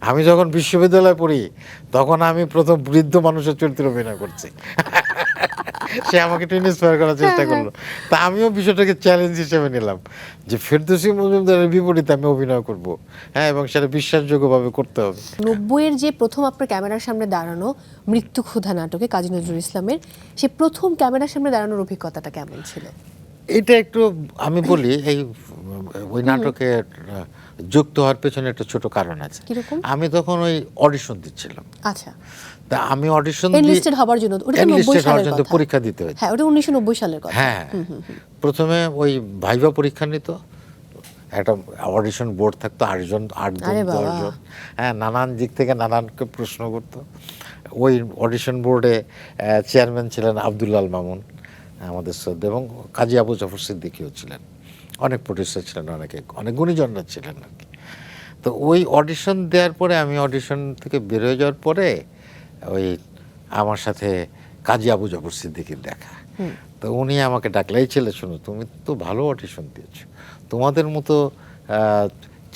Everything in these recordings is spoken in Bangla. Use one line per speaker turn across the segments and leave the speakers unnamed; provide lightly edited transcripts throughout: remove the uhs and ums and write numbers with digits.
আমি যখন বিশ্ববিদ্যালয়ে পড়ি তখন আমি প্রথম বৃদ্ধ মানুষের চরিত্রে অভিনয় করছি। সে আমাকে একটু ইন্সপায়ার করার চেষ্টা করলো। তা আমিও বিষয়টাকে চ্যালেঞ্জ হিসেবে নিলাম যে ফেরদৌসী মজুমদারের বিপরীতে আমি অভিনয় করব, হ্যাঁ, এবং সেটা বিশ্বাসযোগ্যভাবে করতে হবে।
90-এর যে প্রথম আপনার ক্যামেরার সামনে দাঁড়ানো মৃত্যু ক্ষুধা নাটকে কাজী নজরুল ইসলামের, সে প্রথম ক্যামেরার সামনে দাঁড়ানোর অভিজ্ঞতাটা কেমন ছিল?
এটা একটু আমি বলি, এই ওই নাটকে যুক্ত হওয়ার পেছনে একটা ছোট কারণ আছে।
কিরকম?
আমি তখন ওই অডিশন দিচ্ছিলাম।
আচ্ছা,
তা আমি অডিশন
এনলিস্টেড হবার জন্য, ওটা তো 90 সালের কথা।
পরীক্ষা দিতে হয়েছে।
হ্যাঁ, ওটা 1990 সালের কথা।
হ্যাঁ, প্রথমে ওই ভাইভা পরীক্ষা নিত, একটা অডিশন বোর্ড থাকতো, 8জন 10জন, হ্যাঁ, নানান দিক থেকে নানানকে প্রশ্ন করতো। ওই অডিশন বোর্ডে চেয়ারম্যান ছিলেন আব্দুল্লাহ আল মামুন, আমাদের শ্রদ্ধা, এবং কাজী আবু জাফর সিদ্দিকীও ছিলেন, অনেক প্রতিষ্ঠা ছিলেন, অনেক গুণীজনরা ছিলেন আর কি। তো ওই অডিশন দেওয়ার পরে, আমি অডিশন থেকে বের হয়ে যাওয়ার পরে ওই আমার সাথে কাজী আবু জাফর সিদ্দিকীর দেখা। তো উনি আমাকে ডাকলেই, ছেলে শোনো, তুমি তো ভালো অডিশন দিয়েছো, তোমাদের মতো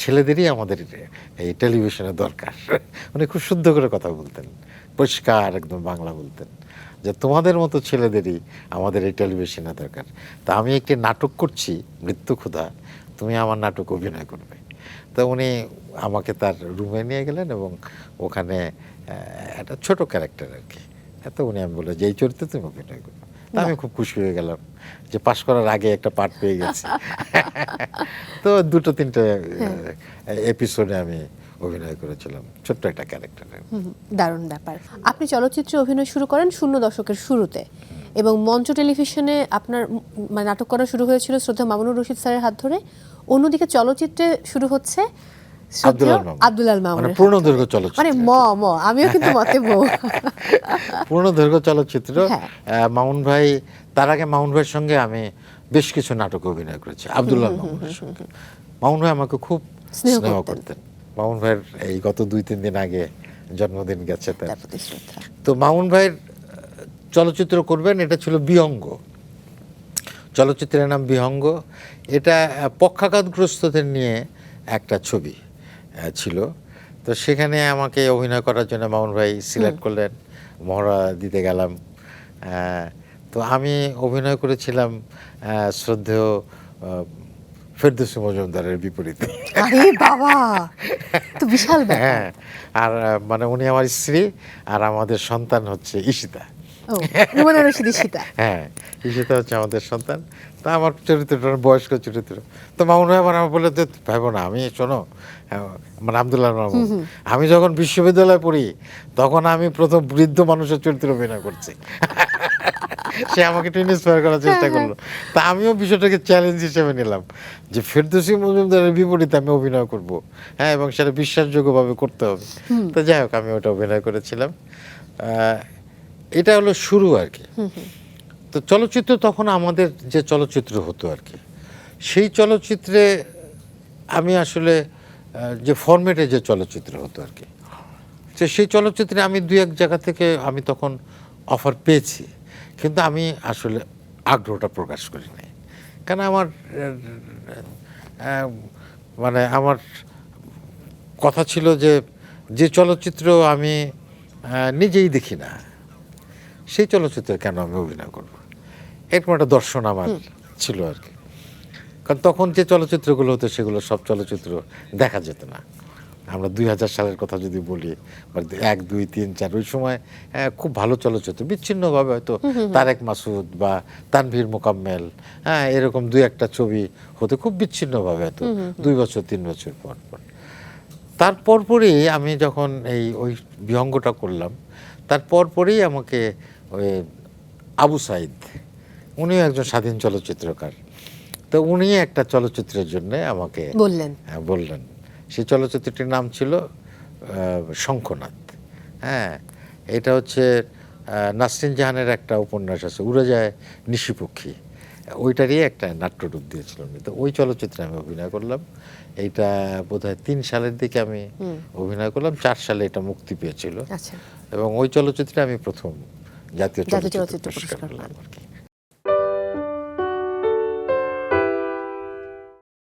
ছেলেদেরই আমাদের এই টেলিভিশনে দরকার। উনি খুব শুদ্ধ করে কথা বলতেন, পরিষ্কার একদম বাংলা বলতেন, যে তোমাদের মতো ছেলেদেরই আমাদের এই টেলিভিশনে দরকার। তা আমি একটি নাটক করছি মৃত্যু ক্ষুধা, তুমি আমার নাটক অভিনয় করবে। তো উনি আমাকে তার রুমে নিয়ে গেলেন এবং ওখানে একটা ছোট ক্যারেক্টার আর কি, এত উনি আমি বললাম যে এই চরিত্রে তুমি অভিনয় করবে। তা আমি খুব খুশি হয়ে গেলাম যে পাশ করার আগে একটা পার্ট পেয়ে গেছি। তো 2-3টে এপিসোডে আমি অভিনয় করেছিলাম, ছোট্ট একটা ক্যারেক্টারে।
দারুণ ব্যাপার। আপনি চলচ্চিত্রে অভিনয় শুরু করেন 00 দশকের শুরুতে, এবং মঞ্চ টেলিভিশনে আপনার মানে নাটক করা শুরু হয়েছিল শ্রদ্ধা মামুনুর রশিদ স্যারের হাত ধরে। অন্যদিকে চলচ্চিত্রে শুরু হচ্ছে আব্দুল আল মামুনের,
মানে পূর্ণদৈর্ঘ্য চলচ্চিত্র,
মানে আমিও কিন্তু মতে
পূর্ণদৈর্ঘ্য চলচ্চিত্র। মামুন ভাই, তার আগে মামুন ভাইয়ের সঙ্গে আমি বেশ কিছু নাটকে অভিনয় করেছি আব্দুল্লাহ মামুনের সঙ্গে। মামুন ভাই আমাকে খুব স্নেহ করতেন। মামুন ভাইয়ের এই গত 2-3 দিন আগে জন্মদিন গেছে তার। তো মামুন ভাইয়ের চলচ্চিত্র করবেন, এটা ছিল বিহঙ্গ, চলচ্চিত্রের নাম বিহঙ্গ। এটা পক্ষাঘাতগ্রস্তদের নিয়ে একটা ছবি ছিল। তো সেখানে আমাকে অভিনয় করার জন্য মামুন ভাই সিলেক্ট করলেন, মহড়া দিতে গেলাম। তো আমি অভিনয় করেছিলাম শ্রদ্ধেয় ফেরদৌসী মজুমদারের বিপরীতে।
আরে বাবা, তো বিশাল ব্যাপার।
হ্যাঁ, আর মানে উনি আমার স্ত্রী, আর আমাদের সন্তান হচ্ছে ঈশিতা। হ্যাঁ, ঈশিতা হচ্ছে আমাদের সন্তান। তা আমার চরিত্রটা বয়স্ক চরিত্র। তো মামুন ভাই আমার বলে যে ভাইবো না, আমি শোনো, মানে আব্দুল্লাহ মামুন, আমি যখন বিশ্ববিদ্যালয়ে পড়ি তখন আমি প্রথম বৃদ্ধ মানুষের চরিত্রে অভিনয় করছি। সে আমাকে একটু ইন্সপায়ার করার চেষ্টা করলো। তা আমিও বিষয়টাকে চ্যালেঞ্জ হিসেবে নিলাম যে ফেরদৌসী মজুমদারের বিপরীতে আমি অভিনয় করব, হ্যাঁ, এবং সেটা বিশ্বাসযোগ্যভাবে করতে হবে। তো যাই হোক, আমি ওটা অভিনয় করেছিলাম। এটা হলো শুরু আর কি। তো চলচ্চিত্র তখন আমাদের যে চলচ্চিত্র হতো আর কি, সেই চলচ্চিত্রে আমি আসলে যে ফরম্যাটে যে চলচ্চিত্র হতো আর কি, সেই চলচ্চিত্রে আমি 2-1 জায়গা থেকে আমি তখন অফার পেয়েছি, কিন্তু আমি আসলে আগ্রহটা প্রকাশ করি নাই। কেন, আমার মানে আমার কথা ছিল যে যে চলচ্চিত্র আমি নিজেই দেখি না, সেই চলচ্চিত্রে কেন আমি অভিনয় করব, এরকম একটা দর্শন আমার ছিল আর কি। কারণ তখন যে চলচ্চিত্রগুলো হতো সেগুলো সব চলচ্চিত্র দেখা যেত না। আমরা 2000 সালের কথা যদি বলি, 1, 2, 3, 4, ওই সময় খুব ভালো চলচ্চিত্র বিচ্ছিন্নভাবে হয়তো তারেক মাসুদ বা তানভীর মোকাম্মেল, হ্যাঁ, এরকম 2-1টা ছবি হতে খুব বিচ্ছিন্নভাবে হতো 2 বছর 3 বছর পর পর। তারপর পরই আমি যখন ওই বিহঙ্গটা করলাম, তারপর পরেই আমাকে ওই আবু সাইদ, উনিও একজন স্বাধীন চলচ্চিত্রকার, তো উনি একটা চলচ্চিত্রের জন্য আমাকে বললেন। সেই চলচ্চিত্রটির নাম ছিল শঙ্খনাথ। হ্যাঁ, এটা হচ্ছে নাসরিন জাহানের একটা উপন্যাস আছে, উড়ে যায় নিশিপক্ষী, ওইটারই একটা নাট্যরূপ দিয়েছিলাম। তো ওই চলচ্চিত্রে আমি অভিনয় করলাম। এইটা বোধহয় 3 সালের দিকে আমি অভিনয় করলাম, 4 সালে এটা মুক্তি পেয়েছিল। এবং ওই চলচ্চিত্রে আমি প্রথম জাতীয় চলচ্চিত্র পুরস্কার পেলাম আর কি।